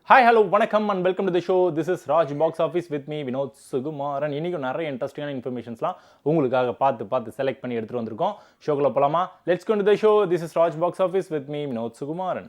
Hi, hello, வணக்கம் and welcome to the show. This is Raj Box Office with me, Vinod Sugumaran. இன்னைக்கும் நிறைய இன்ட்ரெஸ்டிங்கான இன்ஃபர்மேஷன்ஸ்லாம் உங்களுக்காக பார்த்து செலக்ட் பண்ணி எடுத்துட்டு வந்திருக்கோம். ஷோக்குள்ள போலாமா? Let's go to the show. This is Raj Box Office with me, Vinod Sugumaran.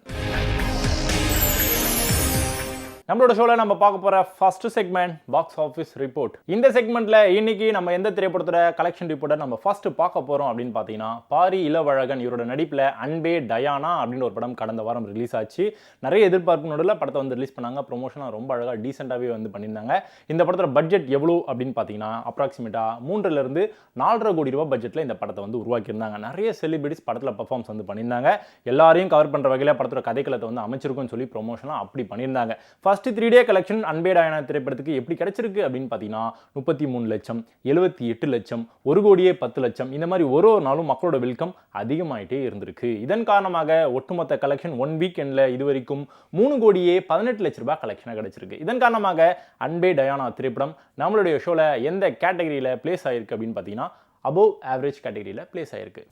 நம்மளோட ஷோவில் நம்ம பார்க்க போகிற first segment box office report. இந்த செக்மெண்ட்டில் இன்னைக்கு நம்ம எந்த திரைப்படத்தோட கலெக்ஷன் ரிப்போர்ட்டை நம்ம ஃபர்ஸ்ட் பார்க்க போகிறோம் அப்படின்னு பார்த்தீங்கன்னா, பாரி இளவழகன் இவரோட நடிப்பில் அன்பே டயானா அப்படின்னு ஒரு படம் கடந்த வாரம் ரிலீஸ் ஆச்சு. நிறைய எதிர்பார்ப்பு நடுவில் படத்தை வந்து ரிலீஸ் பண்ணாங்க. ப்ரொமோஷனாக ரொம்ப அழகாக டீசெண்டாகவே வந்து பண்ணியிருந்தாங்க. இந்த படத்தோட பட்ஜெட் எவ்வளோ அப்படின்னு பார்த்தீங்கன்னா, அப்ராக்சிமேட்டாக 3 to 4.5 கோடி ரூபாய் பட்ஜெட்டில் இந்த படத்தை வந்து உருவாக்கியிருந்தாங்க. நிறைய செலிபிரிட்டிஸ் படத்தில் பர்ஃபார்மன்ஸ் வந்து பண்ணியிருந்தாங்க. எல்லாரையும் கவர் பண்ணுற வகையில் படத்தோட கதைக்களத்தை வந்து அமைச்சிருக்குன்னு சொல்லி ப்ரொமோஷனாக அப்படி பண்ணியிருந்தாங்க. ஃபர்ஸ்ட் 3 டே கலெக்ஷன் அன்பே டயானா திரைப்படத்துக்கு எப்படி கிடைச்சிருக்கு அப்படின்னு பார்த்தீங்கன்னா, 33 லட்சம், 78 லட்சம், 1 கோடியே 10 லட்சம், இந்த மாதிரி ஒரு நாளும் மக்களோட வெல்கம் அதிகமாயிட்டே இருந்திருக்கு. இதன் காரணமாக ஒட்டுமொத்த கலெக்ஷன் 1 வீக்கெண்டில் இதுவரைக்கும் 3 கோடியே 18 லட்ச ரூபாய் கலெக்ஷனாக கிடைச்சிருக்கு. இதன் காரணமாக அன்பே டயானா திரைப்படம் நம்மளுடைய ஷோவில் எந்த கேட்டகரியில் பிளேஸ் ஆயிருக்கு அப்படின்னு பார்த்தீங்கன்னா, அபோவ் ஆவரேஜ் கேட்டகரியில் பிளேஸ் ஆயிருக்கு.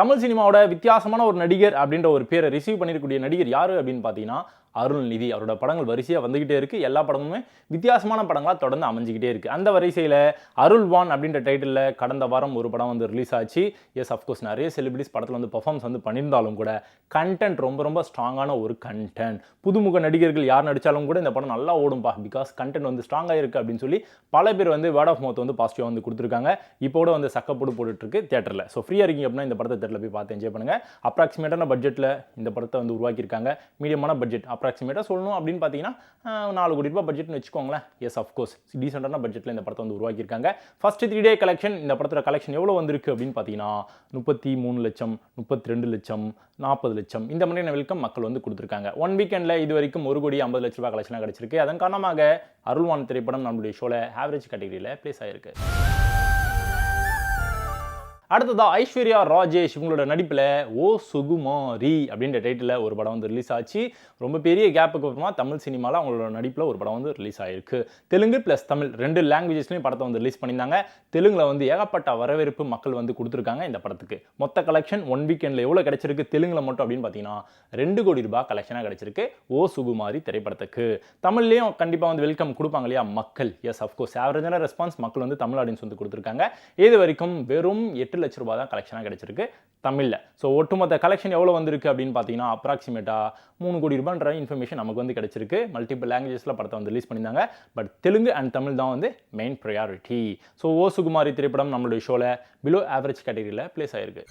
தமிழ் சினிமாவோட வித்தியாசமான ஒரு நடிகர் அப்படின்ற ஒரு பேரை ரிசீவ் பண்ணிருக்கக்கூடிய நடிகர் யாரு அப்படின்னு பார்த்தீங்கன்னா, அருள்நிதி. அவரோட படங்கள் வரிசையாக வந்துகிட்டே இருக்கு. எல்லா படமுமே வித்தியாசமான படங்களாக தொடர்ந்து அமைஞ்சிக்கிட்டே இருக்கு. அந்த வரிசையில் அருள்வான் அப்படின்ற டைட்டிலில் கடந்த வாரம் ஒரு படம் வந்து ரிலீஸ் ஆச்சு. எஸ், அஃப்கோர்ஸ் நிறைய செலிபிரிட்டிஸ் படத்தில் வந்து பர்ஃபார்மன்ஸ் வந்து பண்ணியிருந்தாலும் கூட கண்டென்ட் ரொம்ப ஸ்ட்ராங்கான ஒரு கண்டென்ட். புதுமுக நடிகர்கள் யார் நடித்தாலும் கூட இந்த படம் நல்லா ஓடும்பா, பிகாஸ் கண்டென்ட் வந்து ஸ்ட்ராங்காக இருக்குது அப்படின்னு சொல்லி பல பேர் வந்து வேர்ட் ஆஃப் மவுத் வந்து பாசிட்டிவாக வந்து கொடுத்துருக்காங்க. இப்போ கூட வந்து சக்கப்போடு போட்டுட்ருக்கு தியேட்டரில். ஸோ ஃப்ரீயாக இருக்கீங்க அப்படின்னா இந்த படத்தை தியேட்டரில் போய் பார்த்து என்ஜாய் பண்ணுங்கள். அப்ராக்சிமேட்டான பட்ஜெட்டில் இந்த படத்தை வந்து உருவாக்கியிருக்காங்க. மீடியமான பட்ஜெட் அப்ராக்சிமேட்டாக சொல்லணும் அப்படின்னு பார்த்தீங்கன்னா 4 கோடி ரூபாய் பட்ஜெட்னு வச்சுக்கோங்களேன். எஸ், அஃப்கோர்ஸ் டீசெண்டான பட்ஜெட்டில் இந்த படத்தை வந்து உருவாக்கியிருக்காங்க. ஃபர்ஸ்ட் 3 டே கலெக்ஷன் இந்த படத்தோட கலெக்ஷன் எவ்வளோ வந்திருக்கு அப்படின்னு பார்த்தீங்கன்னா, 33 லட்சம், 32 லட்சம், 40 லட்சம், இந்த மாதிரியான வெல்கம் மக்கள் வந்து கொடுத்துருக்காங்க. 1 வீக்கெண்டில் இது வரைக்கும் 1 கோடி 50 லட்ச ரூபாய் கலெக்ஷனாக கிடைச்சிருக்கு. அதன் காரணமாக அருள்வான் திரைப்படம் நம்மளுடைய ஷோவில் ஆவரேஜ் கேட்டகரியில் பிளேஸ் ஆயிருக்கு. அடுத்ததா ஐஸ்வர்யா ராஜேஷ் இவங்களோட நடிப்பில் ஓ சுகுமாரி அப்படின்ற டைட்டில் ஒரு படம் வந்து ரிலீஸ் ஆச்சு. ரொம்ப பெரிய கேப்புக்கு அப்புறமா தமிழ் சினிமாவில் அவங்களோட நடிப்பில் ஒரு படம் வந்து ரிலீஸ் ஆயிருக்கு. தெலுங்கு ப்ளஸ் தமிழ் 2 லாங்குவேஜஸ்லையும் படத்தை வந்து ரிலீஸ் பண்ணியிருந்தாங்க. தெலுங்கில் வந்து ஏகப்பட்ட வரவேற்பு மக்கள் வந்து கொடுத்துருக்காங்க இந்த படத்துக்கு. மொத்த கலெக்ஷன் 1 வீக்கெண்டில் எவ்வளோ கிடைச்சிருக்கு தெலுங்கில் மட்டும் அப்படின்னு பார்த்தீங்கன்னா, 2 கோடி ரூபாய் கலெக்ஷனாக கிடைச்சிருக்கு ஓ சுகுமாரி திரைப்படத்துக்கு. தமிழ்லையும் கண்டிப்பாக வந்து வெல்கம் கொடுப்பாங்க இல்லையா மக்கள். எஸ், அஃப்கோர்ஸ் ஆவரேஜான ரெஸ்பான்ஸ் மக்கள் வந்து தமிழ் ஆடியன்ஸ் வந்து கொடுத்துருக்காங்க. இது வரைக்கும் வெறும் 8 லட்ச ரூபாய் தான் கலெக்ஷனாக கிடைச்சிருக்கு தமிழில். ஸோ ஒட்டுமொத்த கலெக்ஷன் எவ்வளோ வந்திருக்கு அப்படின்னு பார்த்தீங்கன்னா, அப்ராக்சிமேட்டாக 3 கோடி ரூபாய்ன்ற இன்ஃபர்மேஷன் நமக்கு வந்து கிடைச்சிருக்கு. மல்டிபிள் லாங்குவேஜஸில் படத்தை வந்து ரிலீஸ் பண்ணியிருந்தாங்க. பட் தெலுங்கு அண்ட் தமிழ் தான் வந்து மெயின் ப்ரையாரிட்டி. ஸோ ஓ சுகுமாரி திரைப்படம் நம்மளுடைய ஷோவில் பிலோ ஆவரேஜ் கேட்டகரியில் பிளேஸ் ஆயிருக்கு.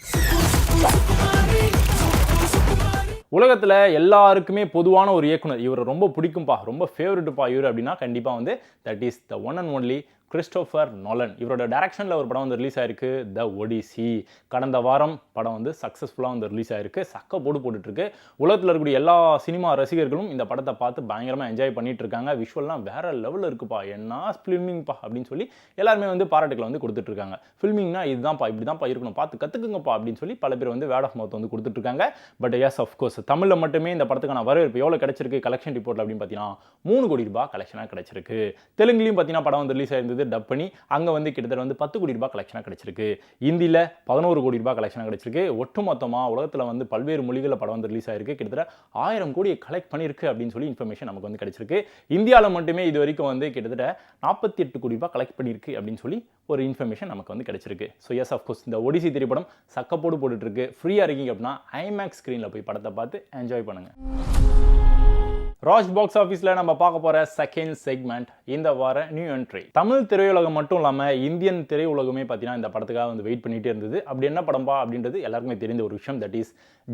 உலகத்தில் எல்லாருக்குமே பொதுவான ஒரு இயக்குனர், இவரை ரொம்ப பிடிக்கும்பா, ரொம்ப ஃபேவரட்டுப்பா இவர் அப்படின்னா கண்டிப்பாக வந்து that is the one and only Christopher Nolan. இவரோட டைரக்ஷனில் ஒரு படம் வந்து ரிலீஸ் ஆயிருக்கு, த ஒடிசி. கடந்த வாரம் படம் வந்து சக்ஸஸ்ஃபுல்லாக வந்து ரிலீஸ் ஆயிருக்கு. சக்க போட்டுட்ருக்கு. உலகத்தில் இருக்கக்கூடிய எல்லா சினிமா ரசிகர்களும் இந்த படத்தை பார்த்து பயங்கரமாக என்ஜாய் பண்ணிட்டு இருக்காங்க. விஷுவல்லாம் வேற லெவலில் இருக்குப்பா, என்ன ஃபில்மிங்ப்பா அப்படின்னு சொல்லி எல்லாருமே வந்து பாராட்டுகளை வந்து கொடுத்துட்ருக்காங்க. ஃபில்மிங்னா இதுதான்ப்பா, இப்படி தான்ப்பா இருக்கணும், பார்த்து கற்றுக்குங்கப்பா அப்படின்னு சொல்லி பல பேர் வந்து வேர்ட் ஆஃப் மவுத் வந்து கொடுத்துட்ருக்காங்க. பட் எஸ், அஃப்கோர்ஸ் தமிழில் மட்டுமே இந்த படத்துக்கான வரவேற்பு எவ்வளோ கிடைச்சிருக்கு கலெக்ஷன் ரிப்போர்ட் அப்படின்னு பார்த்தீங்கன்னா, 3 கோடி ரூபாய் கலெக்ஷனாக கிடைச்சிருக்கு. தெலுங்குலையும் பார்த்தீங்கன்னா படம் வந்து ரிலீஸ் ஆயிருந்தது டப் பண்ணி. அங்கே வந்து கிட்டத்தட்ட வந்து 10 கோடி ரூபாய் கலெக்ஷனாக கிடைச்சிருக்கு. இந்தியில் 11 கோடி ரூபாய் கலெக்ஷனாக கிடைச்சிருக்கு. ஒட்டுமொத்தமாக உலகத்தில் வந்து பல்வேறு மொழிகளில் படம் வந்து ரிலீஸ் ஆயிருக்கு. கிட்டத்தட்ட 1000 கோடியை கலெக்ட் பண்ணியிருக்கு அப்படின்னு சொல்லி இன்ஃபர்மேஷன் நமக்கு வந்து கிடைச்சிருக்கு. இந்தியாவில் மட்டுமே இது வரைக்கும் வந்து கிட்டத்தட்ட 48 கோடி ரூபாய் கலெக்ட் பண்ணியிருக்கு அப்படின்னு சொல்லி ஒரு இன்ஃபர்மேஷன் நமக்கு வந்து கிடைச்சிருக்கு. ஸோ எஸ், அஃப்கோர்ஸ் இந்த ஒடிசி திரைப்படம் சக்கப்போடு போட்டுட்ருக்கு. ஃப்ரீயாக இருக்கீங்க அப்படின்னா ஐமேக்ஸ் ஸ்க்ரீனில் போய் படத்தை பார்த்து என்ஜாய் பண்ணுங்கள். ராஜ் பாக்ஸ் ஆஃபீஸில் நம்ம பார்க்க போகிற செகண்ட் செக்மெண்ட் இந்த வார நியூ என்ட்ரி. தமிழ் திரையுலகம் மட்டும் இல்லாமல் இந்தியன் திரையுலகமே பார்த்தீங்கன்னா இந்த படத்துக்காக வந்து வெயிட் பண்ணிகிட்டே இருந்தது. அப்படி என்ன படம்பா அப்படின்றது எல்லாருக்குமே தெரிந்த ஒரு விஷயம். That is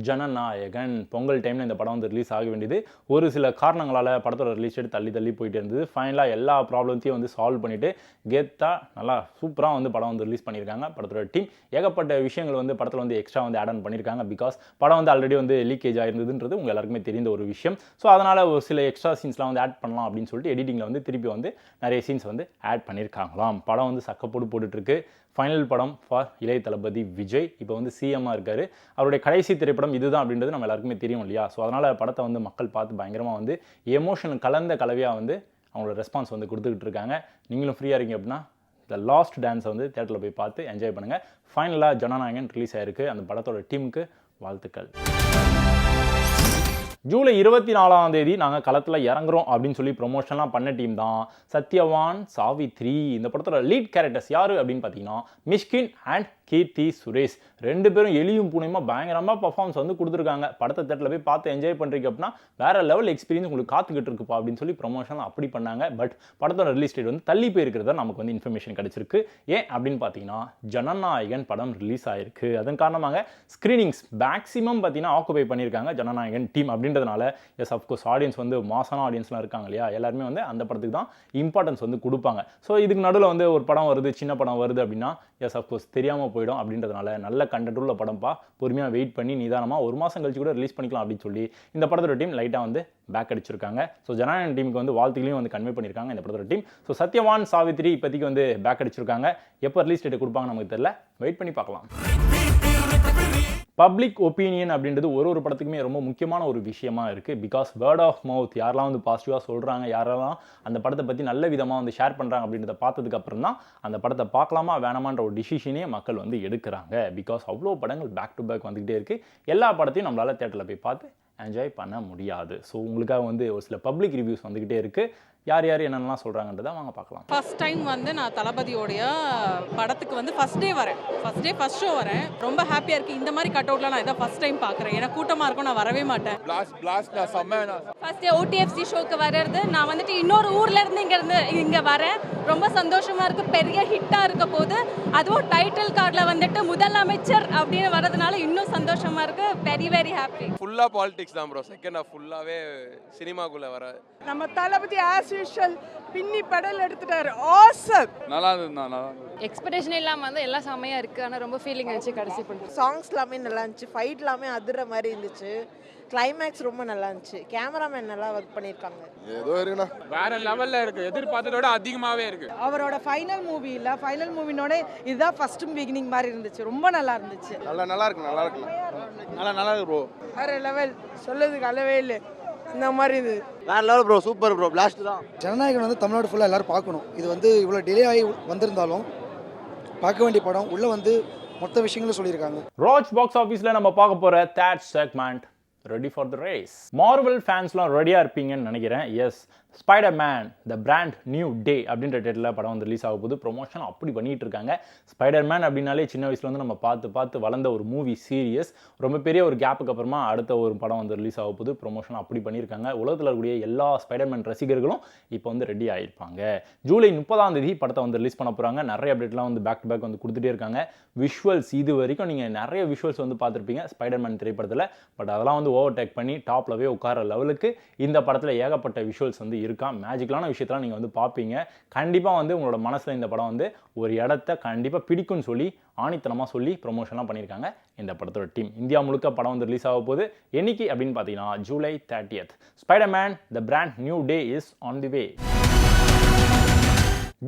Jananayagan. பொங்கல் டைமில் இந்த படம் வந்து ரிலீஸ் ஆக வேண்டியது ஒரு சில காரணங்களால் படத்தோட ரிலீஸ் டேட் தள்ளி போயிட்டே இருந்தது. ஃபைனலாக எல்லா ப்ராப்ளத்தையும் வந்து சால்வ் பண்ணிவிட்டு கெத்தாக நல்லா சூப்பராக வந்து படம் வந்து ரிலீஸ் பண்ணியிருக்காங்க. படத்தோட டீம் ஏகப்பட்ட விஷயங்கள் வந்து படத்தில் வந்து எக்ஸ்ட்ரா வந்து ஆட் ஆன் பண்ணியிருக்காங்க. பிகாஸ் படம் வந்து ஆல்ரெடி வந்து லீக்கேஜ் ஆயிருந்ததுன்றது உங்கள் எல்லாருக்குமே தெரிந்த ஒரு விஷயம். ஸோ அதனால் ஒரு சில எக்ஸ்ட்ரா சீன்ஸ்லாம் வந்து ஆட் பண்ணலாம் அப்படின்னு சொல்லிட்டு எடிட்டிங்கில் வந்து திருப்பி வந்து நிறைய சீன்ஸ் வந்து ஆட் பண்ணியிருக்காங்களாம். படம் வந்து சக்கப்போடு போட்டுட்ருக்கு. ஃபைனல் படம் ஃபார் இளைய தளபதி விஜய். இப்போ வந்து சிஎம்மாக இருக்கார். அவருடைய கடைசி திரைப்படம் இதுதான் அப்படின்றது நம்ம எல்லாருக்குமே தெரியும் இல்லையா. ஸோ அதனால் படத்தை வந்து மக்கள் பார்த்து பயங்கரமாக வந்து எமோஷன் கலந்த கலவையாக வந்து அவங்களோட ரெஸ்பான்ஸ் வந்து கொடுத்துக்கிட்டு இருக்காங்க. நீங்களும் ஃப்ரீயாக இருக்கீங்க அப்படின்னா த லாஸ்ட் டான்ஸை வந்து தியேட்டரில் போய் பார்த்து என்ஜாய் பண்ணுங்கள். ஃபைனலாக ஜனநாயகன் ரிலீஸ் ஆயிருக்கு. அந்த படத்தோட டீமுக்கு வாழ்த்துக்கள். ஜூலை 24ஆம் தேதி நாங்கள் களத்தில் இறங்குறோம் அப்படின்னு சொல்லி ப்ரொமோஷன்லாம் பண்ண டீம் தான் சத்யவான் சாவித்ரி. இந்த படத்தோட லீட் கேரக்டர்ஸ் யார் அப்படின்னு பார்த்தீங்கன்னா மிஷ்கின் அண்ட் கீர்த்தி சுரேஷ். ரெண்டு பேரும் எலியும் பூனையுமா பயங்கரமாக பர்ஃபார்மன்ஸ் வந்து கொடுத்துருக்காங்க. படத்தை தேட்டரில் போய் பார்த்து என்ஜாய் பண்ணுறீங்க அப்படின்னா வேற லெவல் எக்ஸ்பீரியன்ஸ் உங்களுக்கு காத்துக்கிட்டு இருக்குப்பா அப்படின்னு சொல்லி ப்ரொமோஷன் அப்படி பண்ணாங்க. பட் படத்தோட ரிலீஸ் டேட் வந்து தள்ளி போயிருக்கிறதா நமக்கு வந்து இன்ஃபர்மேஷன் கிடைச்சிருக்கு. ஏன் அப்படின்னு பார்த்தீங்கன்னா ஜனநாயகன் படம் ரிலீஸ் ஆயிருக்கு. அதன் காரணமாக ஸ்க்ரீனிங்ஸ் மேக்ஸிமம் பார்த்தீங்கன்னா ஆக்குபை பண்ணியிருக்காங்க ஜனநாயகன் டீம். அப்படின்றதுனால எஸ் அஃப்கோர்ஸ் ஆடியன்ஸ் வந்து மாசான ஆடியன்ஸ்லாம் இருக்காங்க இல்லையா, எல்லாருமே வந்து அந்த படத்துக்கு தான் இம்பார்ட்டன்ஸ் வந்து கொடுப்பாங்க. ஸோ இதுக்கு நடுவில் வந்து ஒரு படம் வருது, சின்ன படம் வருது அப்படின்னா எஸ் அஃப்கோர்ஸ் தெரியாமல் போயிடும். அப்படின்றதுனால நல்ல கண்டென்ட் உள்ள படம்ப்பா, பொறுமையாக வெயிட் பண்ணி நிதானமாக ஒரு மாதம் கழிச்சு கூட ரிலீஸ் பண்ணிக்கலாம் அப்படின்னு சொல்லி இந்த படத்தோட டீம் லைட்டாக வந்து பேக் அடிச்சிருக்காங்க. ஸோ ஜனநாயகன் டீமுக்கு வந்து வாழ்த்துக்களையும் வந்து கன்வே பண்ணியிருக்காங்க இந்த படத்தோட டீம். ஸோ சத்யவான் சாவித்ரி இப்போதைக்கு வந்து பேக் அடிச்சிருக்காங்க. எப்போ ரிலீஸ் டேட் கொடுப்பாங்க நமக்கு தெரியல, வெயிட் பண்ணி பார்க்கலாம். பப்ளிக் ஒப்பீனியன் அப்படின்றது ஒரு படத்துக்குமே ரொம்ப முக்கியமான ஒரு விஷயமா இருக்குது. பிகாஸ் வேர்ட் ஆஃப் மவுத் யாரெல்லாம் வந்து பாசிட்டிவாக சொல்கிறாங்க, யாரெல்லாம் அந்த படத்தை பற்றி நல்ல விதமாக வந்து ஷேர் பண்ணுறாங்க அப்படின்றத பார்த்ததுக்கு அப்புறம் தான் அந்த படத்தை பார்க்கலாமா வேணாமான்ற ஒரு டிசிஷனே மக்கள் வந்து எடுக்கிறாங்க. பிகாஸ் அவ்வளோ படங்கள் பேக் டு பேக் வந்துக்கிட்டே இருக்குது. எல்லா படத்தையும் நம்மளால் தேட்டரில் போய் பார்த்து என்ஜாய் பண்ண முடியாது. ஸோ உங்களுக்காக வந்து ஒரு சில பப்ளிக் ரிவ்யூஸ் வந்துக்கிட்டே இருக்குது. யார் யார் என்னென்னலாம் சொல்கிறாங்கன்றதை வாங்க பார்க்கலாம். ஃபர்ஸ்ட் டைம் வந்து நான் தளபதியோடைய படத்துக்கு வந்து ஃபர்ஸ்ட் டே ஃபர்ஸ்ட் ஷோ வரேன். ரொம்ப ஹாப்பியாக இருக்குது. இந்த மாதிரி கட் அவுட்லாம் நான் இதான் ஃபர்ஸ்ட் டைம் பார்க்குறேன். ஏன்னா கூட்டமாக இருக்கும், நான் வரவே மாட்டேன். ஃபர்ஸ்ட் டே OTFC ஷோக்கு வர்றது, நான் வந்துட்டு இன்னொரு ஊர்ல இருந்து இங்கே வரேன். ரொம்ப சந்தோஷமா இருக்கு. பெரிய ஹிட்டா இருக்க போது, அதுவும் டைட்டில் கார்டுல வந்துட்டு முதலமைச்சர் அப்படின்னு வர்றதுனால இன்னும் சந்தோஷமா இருக்கு. Very very happy. ஃபுல்லா பாலிடிக்ஸ் தான் ப்ரோ. செகண்ட் ஹாஃப் ஃபுல்லாவே சினிமாக்குள்ள வர நம்ம தளபதி ஆஸ் யூஷுவல் பின்னி பெடல் எடுத்துட்டாரு. ஆசம். நல்லா இருந்தது. எக்ஸ்பெக்டேஷன் இல்லாம வந்து எல்லாம் செமையா இருக்கு. ஆனா ரொம்ப ஃபீலிங் ஆச்சு கடைசி பண்ணி. சாங்ஸ் எல்லாமே நல்லா இருந்துச்சு, ஃபைட் எல்லாமே அதிர மாதிரி இருந்துச்சு, கிளைமேக்ஸ் ரொம்ப நல்லா இருந்துச்சு, கேமராமேன் நல்லா ஒர்க் பண்ணியிருக்காங்க. ஏதோ இருக்குண்ணா, வேற லெவல்ல இருக்கு. எதிர்பார்த்ததோட அதிகமாவே இருக்கு. அவரோட ஃபைனல் மூவினோட இதுதான் ஃபர்ஸ்ட் பிகினிங் மாதிரி இருந்துச்சு. ரொம்ப நல்லா இருந்துச்சு. நல்லா இருக்கு ப்ரோ. வேற லெவல், சொல்லதுக்கு அளவே இல்லை. இந்த மாதிரி இது வேற level bro. Super bro. Blast தான். ஜனநாயகன் வந்து தமிழ்நாடு ஃபுல்லாக எல்லாரும் பார்க்கணும். இது வந்து இவ்வளோ டிலே ஆகி வந்திருந்தாலும் பார்க்க வேண்டிய படம். உள்ள வந்து மொத்த விஷயங்களும் சொல்லியிருக்காங்க. ராஜ் பாக்ஸ் ஆஃபீஸில் நம்ம பார்க்க போகிற that segment ready for the race. Marvel ஃபேன்ஸ்லாம் ரெடியாக இருப்பீங்கன்னு நினைக்கிறேன். Yes, Spider-Man the brand new day அப்படின்ற டேட்டில் படம் வந்து ரிலீஸ் ஆக போது ப்ரொமோஷன் அப்படி பண்ணிட்டு இருக்காங்க. ஸ்பைடர்மேன் அப்படின்னாலே சின்ன வயசுல வந்து நம்ம பார்த்து வளர்ந்த ஒரு மூவி சீரியஸ். ரொம்ப பெரிய ஒரு கேப்புக்கு அப்புறமா அடுத்த ஒரு படம் வந்து ரிலீஸ் ஆக போது ப்ரொமோஷன் அப்படி பண்ணியிருக்காங்க. உலகத்தில் இருக்கக்கூடிய எல்லா ஸ்பைடர்மேன் ரசிகர்களும் இப்போ வந்து ரெடி ஆகிருப்பாங்க. ஜூலை 30ஆம் தேதி படத்தை வந்து ரிலீஸ் பண்ண போகிறாங்க. நிறைய அப்டேட்லாம் வந்து பேக் டு பேக் வந்து கொடுத்துட்டே இருக்காங்க. விஷுவல்ஸ் இது வரைக்கும் நீங்கள் நிறைய விஷுவல்ஸ் வந்து பார்த்துருப்பீங்க ஸ்பைடர்மேன் திரைப்படத்தில். பட் அதெல்லாம் வந்து ஓவர்டேக் பண்ணி டாப்லவே உட்கார லெவலுக்கு இந்த படத்தில் ஏகப்பட்ட விஷுவல்ஸ் வந்து இருக்கா. மேஜிக்கலான விஷயத்தெல்லாம் நீங்கள் வந்து பார்ப்பீங்க. கண்டிப்பாக வந்து உங்களோட மனசில் இந்த படம் வந்து ஒரு இடத்த கண்டிப்பாக பிடிக்கும்னு சொல்லி ஆணித்தனமாக சொல்லி ப்ரொமோஷன்லாம் பண்ணியிருக்காங்க இந்த படத்தோட டீம். இந்தியா முழுக்க படம் வந்து ரிலீஸ் ஆக போகுது. என்னைக்கு அப்படின்னு பார்த்தீங்கன்னா July 30th. Spider-Man the brand new day is on the way.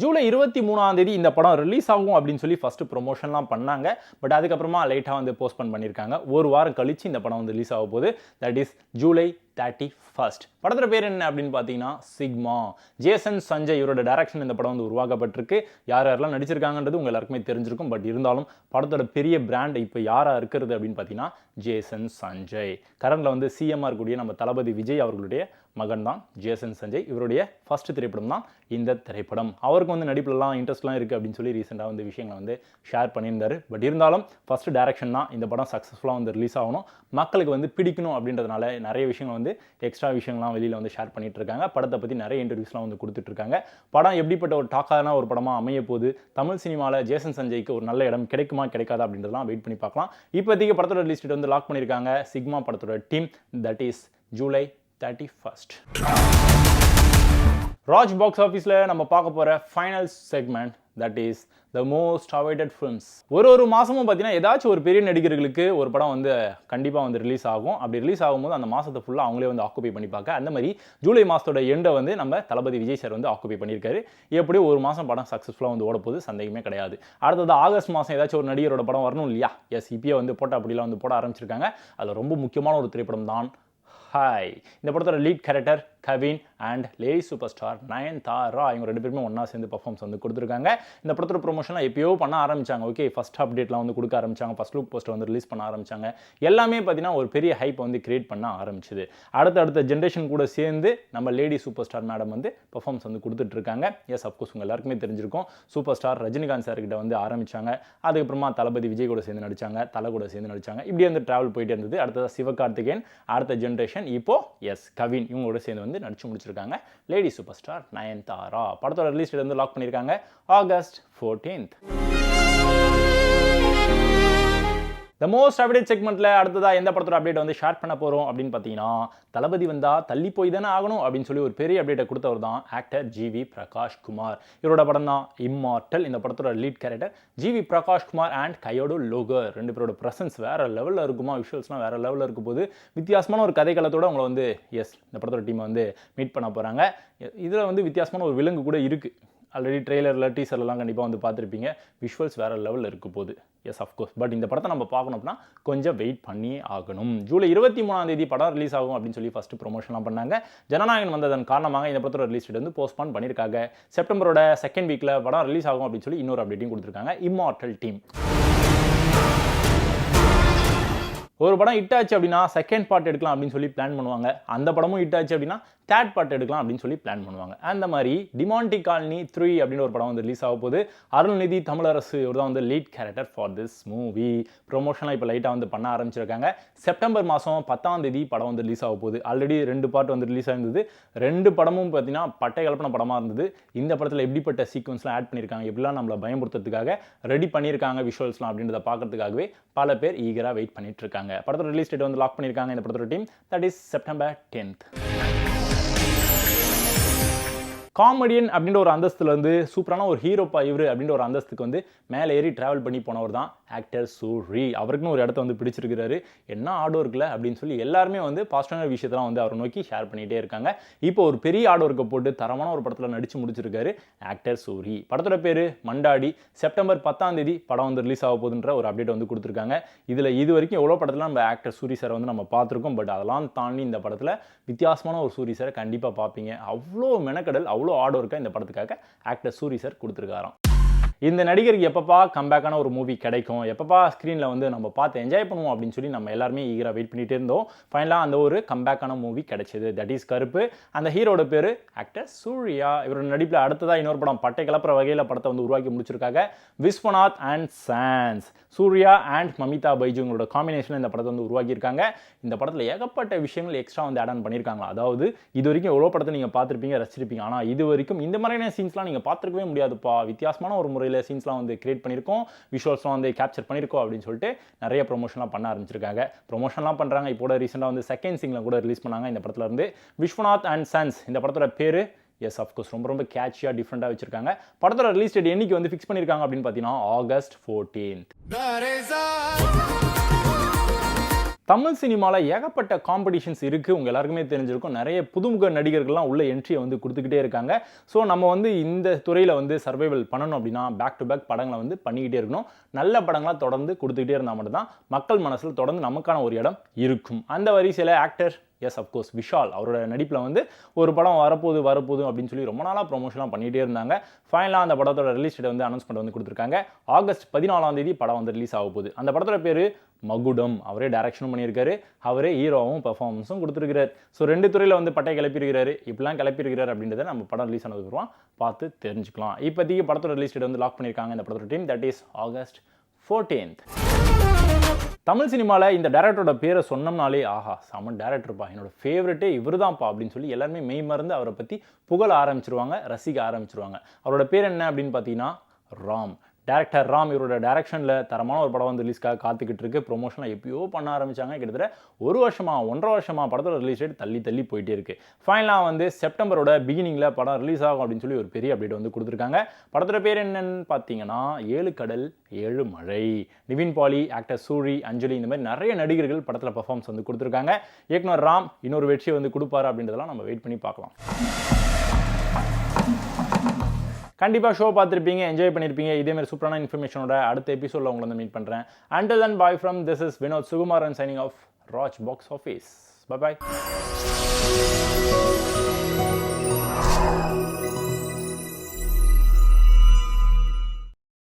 July 23ஆம் தேதி இந்த படம் ரிலீஸ் ஆகும் அப்படின்னு சொல்லி ஃபர்ஸ்ட் ப்ரொமோஷன்லாம் பண்ணாங்க. பட் அதுக்கப்புறமா லைட்டாக வந்து போஸ்ட்போன் பண்ணியிருக்காங்க. ஒரு வாரம் கழிச்சு இந்த படம் வந்து ரிலீஸ் ஆக போகுது. That is July 31st. படத்தோட பேர் என்ன அப்படின்னு பார்த்தீங்கன்னா சிக்மா. ஜேசன் சஞ்சய் இவரோட டைரக்ஷன் இந்த படம் வந்து உருவாக்கப்பட்டிருக்கு. யாரெல்லாம் நடிச்சிருக்காங்கன்றது உங்க எல்லாருக்குமே தெரிஞ்சிருக்கும். பட் இருந்தாலும் படத்தோட பெரிய பிராண்ட் இப்போ யாராக இருக்கிறது அப்படின்னு பார்த்தீங்கன்னா ஜேசன் சஞ்சய். கரண்டில் வந்து சிஎம்மாக இருக்கக்கூடிய நம்ம தளபதி விஜய் அவர்களுடைய மகன் தான் ஜேசன் சஞ்சய். இவருடைய ஃபர்ஸ்ட் திரைப்படம் தான் இந்த திரைப்படம். அவருக்கு வந்து நடிப்புலலாம் இன்ட்ரெஸ்ட்லாம் இருக்குது அப்படின்னு சொல்லி ரீசெண்டாக வந்து விஷயங்களை வந்து ஷேர் பண்ணியிருந்தாரு. பட் இருந்தாலும் ஃபர்ஸ்ட் டைரக்ஷன் தான். இந்த படம் சக்ஸஸ்ஃபுல்லாக வந்து ரிலீஸ் ஆகணும், மக்களுக்கு வந்து பிடிக்கணும் அப்படின்றதுனால நிறைய விஷயங்கள் வந்து எக்ஸ்ட்ரா விஷயங்கள்லாம் வெளியில் வந்து ஷேர் பண்ணிட்டு இருக்காங்க. படத்தை பற்றி நிறைய இன்டர்வியூஸ்லாம் வந்து கொடுத்துட்டு இருக்காங்க. படம் எப்படிப்பட்ட ஒரு டாக்கான ஒரு படமாக அமைய போது, தமிழ் சினிமாவில் ஜேசன் சஞ்சய்க்கு ஒரு நல்ல இடம் கிடைக்குமா கிடைக்காதா அப்படின்றதெல்லாம் வெயிட் பண்ணி பார்க்கலாம். இப்போதைக்கு படத்தோட லிஸ்ட் வந்து லாக் பண்ணியிருக்காங்க சிக்மா படத்தோட team. That is July 31st. Raj box ஆஃபீஸில் நம்ம பார்க்க போகிற final segment that is the most awaited films. ஒரு மாதமும் பார்த்தீங்கன்னா ஏதாச்சும் ஒரு பெரிய நடிகர்களுக்கு ஒரு படம் வந்து கண்டிப்பாக வந்து ரிலீஸ் ஆகும். அப்படி ரிலீஸ் ஆகும்போது அந்த மாதத்தை ஃபுல்லாக அவங்களே வந்து ஆக்குபை பண்ணி பார்க்க. அந்த மாதிரி ஜூலை மாதத்தோட எண்டை வந்து நம்ம தளபதி விஜய் சார் வந்து ஆக்குபை பண்ணியிருக்காரு. எப்படியும் ஒரு மாதம் படம் சக்ஸஸ்ஃபுல்லாக வந்து ஓட போகுது, சந்தேகமே கிடையாது. அடுத்தது ஆகஸ்ட் மாதம் ஏதாச்சும் ஒரு நடிகரோட படம் வரணும் இல்லையா? எஸ், இப்பயே வந்து போட்டா அப்படிலாம் வந்து போட ஆரம்பிச்சிருக்காங்க. அதில் ரொம்ப முக்கியமான ஒரு திரைப்படம் தான் ஹாய். இந்த படத்தோட lead character Kavin and lady super star Nayanthara இவங்க 2 பேருமே ஒன்றா சேர்ந்து பர்ஃபார்மன்ஸ் வந்து கொடுத்துருக்காங்க. இந்த படத்தோட ப்ரொமோஷன்லாம் எப்பயோ பண்ண ஆரம்பிச்சாங்க. ஓகே, ஃபர்ஸ்ட் அப்டேட்லாம் வந்து கொடுக்க ஆரம்பிச்சாங்க, ஃபர்ஸ்ட் லுக் போஸ்டர் வந்து ரிலீஸ் பண்ண ஆரம்பிச்சாங்க. எல்லாமே பார்த்தீங்கன்னா ஒரு பெரிய ஹைப் வந்து கிரியேட் பண்ண ஆரம்பிச்சுது. அடுத்த ஜென்ரேஷன் கூட சேர்ந்து நம்ம லேடி சூப்பர் ஸ்டார் மேடம் வந்து பர்ஃபார்மன்ஸ் வந்து கொடுத்துட்டு இருக்காங்க. எஸ், அஃப்கோர்ஸ் உங்கள் எல்லாருக்குமே தெரிஞ்சிருக்கும். சூப்பர் ஸ்டார் ரஜினிகாந்த் சார் கிட்ட வந்து ஆரம்பிச்சாங்க. அதுக்கப்புறமா தளபதி விஜய் கூட சேர்ந்து நடிச்சாங்க, தலை கூட சேர்ந்து நடிச்சாங்க. இப்படி வந்து டிராவல் போயிட்டே இருந்தது. அடுத்தது சிவகார்த்திகேயன், அடுத்த ஜென்ரேஷன் இப்போ எஸ் கவின் இவங்களோட சேர்ந்து வந்து நடிச்சு முடிச்சிருக்காங்க லேடி சூப்பர் ஸ்டார் நயன்தாரா. படத்தோட ரிலீஸ் டேட் வந்து லாக் பண்ணியிருக்காங்க August 14th. The most update செக்மெண்ட்ல அடுத்ததா எந்த படத்தோட அப்டேட் வந்து ஷேர் பண்ண போறோம் அப்படின்னு பார்த்தீங்கன்னா, தளபதி வந்தா தள்ளி போய் தானே ஆகணும் அப்படின்னு சொல்லி ஒரு பெரிய அப்டேட்டை கொடுத்தவர் தான் ஆக்டர் ஜிவி பிரகாஷ் குமார். இவரோட படம் தான் இம்மார்டல். இந்த படத்தோட lead character GV Prakash Kumar and கையோடு லோகர் 2 பேரோட பிரசன்ஸ் வேற லெவலில் இருக்குமா, விஷுவல்ஸ்லாம் வேற லெவலில் இருக்கும் போது வித்தியாசமான ஒரு கதைக்களத்தோட அவங்களை வந்து இந்த படத்தோட டீமை வந்து மீட் பண்ண போறாங்க. இதில் வந்து வித்தியாசமான ஒரு விலங்கு கூட இருக்கு. ஆல்ரெடி ட்ரெய்லரில் டீசர்லாம் கண்டிப்பாக வந்து பார்த்துருப்பீங்க. விஷுவல்ஸ் வேறு லெவலில் இருக்க போகுது. S, of course. பட் இந்த படத்தை நம்ம பார்க்கணும் அப்படின்னா கொஞ்சம் வெயிட் பண்ணி ஆகணும். ஜூலை 23 படம் ரிலீஸ் ஆகும் அப்படின்னு சொல்லி ஃபஸ்ட்டு ப்ரொமோஷன்லாம் பண்ணாங்க. ஜனநாயகன் வந்ததன் காரணமாக இந்த படத்தோட ரிலீஸ் டேட் வந்து போஸ்ட்பான் பண்ணியிருக்காங்க. செப்டம்பரோட 2nd வீக்கில் படம் ரிலீஸ் ஆகும் அப்படின்னு சொல்லி இன்னொரு அப்டேட்டையும் கொடுத்துருக்காங்க இம்மார்டல் டீம். ஒரு படம் ஹிட் ஆச்சு அப்படின்னா செகண்ட் பார்ட் எடுக்கலாம் அப்படின்னு சொல்லி பிளான் பண்ணுவாங்க. அந்த படமும் ஹிட் ஆச்சு அப்படின்னா தேர்ட் பார்ட் எடுக்கலாம் அப்படின்னு சொல்லி பிளான் பண்ணுவாங்க. அந்த மாதிரி டிமாண்டி காலனி 3 அப்படின்னு ஒரு படம் வந்து ரிலீஸ் ஆக போகுது. அருள்நிதி தமிழரசு இவர் தான் வந்து lead character for this movie. ப்ரொமோஷன்லாம் இப்போ லைட்டாக வந்து பண்ண ஆரம்பிச்சிருக்காங்க. செப்டம்பர் மாதம் 10 படம் வந்து ரிலீஸ் ஆக போகுது. ஆல்ரெடி 2 பார்ட் வந்து ரிலீஸ் ஆயிருந்தது. 2 படமும் பார்த்தீங்கன்னா பட்டை கலப்பின படமாக இருந்தது. இந்த படத்தில் எப்படிப்பட்ட சீக்வன்ஸ்லாம் ஆட் பண்ணியிருக்காங்க, எப்படிலாம் நம்மளை பயமுறுத்துறதுக்காக ரெடி பண்ணியிருக்காங்க விஷுவல்ஸ்லாம் அப்படின்றத பார்க்கறதுக்காகவே பல பேர் ஈகராக வெயிட் பண்ணிட்டு இருக்காங்க. படத்தோட ரிலீஸ் டேட் வந்து லாக் பண்ணியிருக்காங்க இந்த படத்தோட team. That is September 10th. Comedian அப்படின்ற ஒரு அந்தஸ்துல இருந்து சூப்பரான ஒரு ஹீரோப்பா இவர் அப்படின்ற ஒரு அந்தஸ்துக்கு வந்து மேலே ஏறி டிராவல் பண்ணி போனவர் தான் ஆக்டர் சூரி. அவருக்குன்னு ஒரு இடத்த வந்து பிடிச்சிருக்கிறாரு. என்ன ஆர்டோ இருக்குல்ல அப்படின்னு சொல்லி எல்லாருமே வந்து பாசிட்டிவான விஷயத்தெல்லாம் வந்து அவரை நோக்கி ஷேர் பண்ணிகிட்டே இருக்காங்க. இப்போ ஒரு பெரிய ஆர்டோ இருக்க போட்டு தரமான ஒரு படத்தில் நடிச்சு முடிச்சிருக்காரு ஆக்டர் சூரி. படத்தோட பேர் மண்டாடி. செப்டம்பர் 10 படம் வந்து ரிலீஸ் ஆக போகுதுன்ற ஒரு அப்டேட் வந்து கொடுத்துருக்காங்க. இதில் இது வரைக்கும் எவ்வளோ படத்தில் நம்ம ஆக்டர் சூரி சார் வந்து நம்ம பார்த்துருக்கோம். பட் அதெல்லாம் தாண்டி இந்த படத்தில் வித்தியாசமான ஒரு சூரி சாரை கண்டிப்பாக பார்ப்பீங்க. அவ்வளோ மெனக்கடல், அவ்வளோ ஆர்டோ இருக்கா இந்த படத்துக்காக ஆக்டர் சூரி சார் கொடுத்துருக்காராம். இந்த நடிகருக்கு எப்பப்பா கம்பேக்கான ஒரு மூவி கிடைக்கும், எப்பப்பா ஸ்க்ரீனில் வந்து நம்ம பார்த்து என்ஜாய் பண்ணுவோம் அப்படின்னு சொல்லி நம்ம எல்லாருமே ஈகராக வெயிட் பண்ணிகிட்டே இருந்தோம். ஃபைனலாக அந்த ஒரு கம்பேக்கான மூவி கிடைச்சது. தட் இஸ் கருப்பு. அந்த ஹீரோட பேர் ஆக்டர் சூர்யா. இவரோட நடிப்பில் அடுத்ததாக இன்னொரு படம் பட்டை கலப்புற வகையில் படத்தை வந்து உருவாக்கி முடிச்சிருக்காங்க Viswanath and sons. Suriya and Mamitha பைஜுங்களோட காம்பினேஷனில் இந்த படத்தை வந்து உருவாக்கியிருக்காங்க. இந்த படத்தில் ஏகப்பட்ட விஷயங்கள் எக்ஸ்ட்ரா வந்து ஆட் ஆன் பண்ணியிருக்காங்க. அதாவது இது வரைக்கும் எவ்வளோ படத்தை நீங்கள் பார்த்துருப்பீங்க, ரசிச்சிருப்பீங்க. ஆனால் இது வரைக்கும் இந்த மாதிரியான சீன்ஸ்லாம் நீங்கள் பார்த்துருக்கவே முடியாதுப்பா. வித்தியாசமான ஒரு முறையில் சீன்ஸ்லாம் வந்து கிரியேட் பண்ணியிருக்கோம், விஷுவல்ஸ்லாம் வந்து கேப்சர் பண்ணியிருக்கோம் அப்படின்னு சொல்லிட்டு நிறைய ப்ரொமோஷன்லாம் பண்ண ஆரம்பிச்சிருக்காங்க. ப்ரொமோஷன்லாம் பண்ணுறாங்க. இப்போ ரீசெண்டாக வந்து செகண்ட் சிங்கில் கூட ரிலீஸ் பண்ணாங்க இந்த படத்தில் இருந்து. விஸ்வநாத் அண்ட் சன்ஸ் இந்த படத்தோட பேர் எஸ், அஃப்கோர்ஸ் ரொம்ப கேட்சியாக டிஃப்ரெண்ட்டாக வச்சிருக்காங்க. படத்தோட ரிலீஸ் டேட் என்னைக்கு வந்து ஃபிக்ஸ் பண்ணியிருக்காங்க அப்படின்னு பார்த்தீங்கன்னா ஆகஸ்ட் 14th. தமிழ் சினிமாவில் ஏகப்பட்ட காம்படிஷன்ஸ் இருக்குது. உங்கள் எல்லாருக்குமே தெரிஞ்சிருக்கும். நிறைய புதுமுக நடிகர்கள்லாம் உள்ள என்ட்ரியை வந்து கொடுத்துக்கிட்டே இருக்காங்க. ஸோ நம்ம வந்து இந்த துறையில் வந்து சர்வைவல் பண்ணணும் அப்படின்னா பேக் டு பேக் படங்களை வந்து பண்ணிக்கிட்டே இருக்கணும். நல்ல படங்களாக தொடர்ந்து கொடுத்துக்கிட்டே இருந்தால் மட்டும்தான் மக்கள் மனசில் தொடர்ந்து நமக்கான ஒரு இடம் இருக்கும். அந்த வரிசையில் ஆக்டர் எஸ், அஃப்கோர்ஸ் விஷால் அவரோட நடிப்பில் வந்து ஒரு படம் வரப்போகுது அப்படின்னு சொல்லி ரொம்ப நாளாக ப்ரொமோஷன்லாம் பண்ணிகிட்டே இருந்தாங்க. ஃபைனலாக அந்த படத்தோட ரிலீஸ் டேட் வந்து அனௌன்ஸ்மெண்ட் வந்து கொடுத்துருக்காங்க. ஆகஸ்ட் 14 படம் வந்து ரிலீஸ் ஆக போகுது. அந்த படத்தோட பேர் மகுடம். அவரே டைரக்ஷனும் பண்ணியிருக்காரு, அவரே ஹீரோவும் பெர்ஃபார்மன்ஸும் கொடுத்துருக்காரு. ஸோ 2 துறையில் வந்து பட்டை கிளப்பியிருக்கிறாரு. இப்படிலாம் கிளப்பியிருக்கிறார் அப்படின்றத நம்ம படம் ரிலீஸ் ஆனதுக்கு பார்த்து தெரிஞ்சுக்கலாம். இப்போதைக்கு படத்தோட ரிலீஸ் டேட் வந்து லாக் பண்ணியிருக்காங்க இந்த படத்தோட team. That is August 14th. Tamil சினிமாவில் இந்த டேரக்டரோட பேரை சொன்னோம்னாலே ஆஹா செம டேரக்டர்ப்பா, என்னோட ஃபேவரட்டே இவர் தான்ப்பா அப்படின்னு சொல்லி எல்லாருமே மெய் மறந்து அவரை பற்றி புகழ ஆரம்பிச்சிருவாங்க, ரசிக்க ஆரம்பிச்சிருவாங்க. அவரோட பேர் என்ன அப்படின்னு பார்த்தீங்கன்னா ராம். டேரக்டர் ராம் இவரோட டேரக்ஷனில் தரமான ஒரு படம் வந்து ரிலீஸ்க்காக காத்துக்கிட்டு இருக்கு. ப்ரொமோஷனில் எப்பயோ பண்ண ஆரம்பிச்சாங்க. கிட்டத்தட்ட 1 வருஷமா 1.5 வருஷமா படத்தோட ரிலீஸ் டேட் தள்ளி போயிட்டே இருக்கு. ஃபைனலாக வந்து செப்டம்பரோட பிகினிங்கில் படம் ரிலீஸ் ஆகும் அப்படின்னு சொல்லி ஒரு பெரிய அப்டேட் வந்து கொடுத்துருக்காங்க. படத்தோட பேர் என்னன்னு பார்த்தீங்கன்னா 7 கடல் 7 மழை. நிவின் பாலி, ஆக்டர் சூரி, அஞ்சலி இந்த மாதிரி நிறைய நடிகர்கள் படத்தில் பர்ஃபார்மன்ஸ் வந்து கொடுத்துருக்காங்க. இயக்குனர் ராம் இன்னொரு வெற்றியை வந்து கொடுப்பாரு அப்படின்றதெல்லாம் நம்ம வெயிட் பண்ணி பார்க்கலாம். கண்டிப்பாக ஷோ பார்த்துருப்பீங்க, என்ஜாய் பண்ணியிருப்பீங்க. இதேமாதிரி சூப்பரான இன்ஃபர்மேஷனோட அடுத்த எபிசோடில் உங்களை வந்து மீட் பண்ணுறேன். Until then, bye from this is Vinod Sugumaran signing off. Raj Box Office. Bye bye.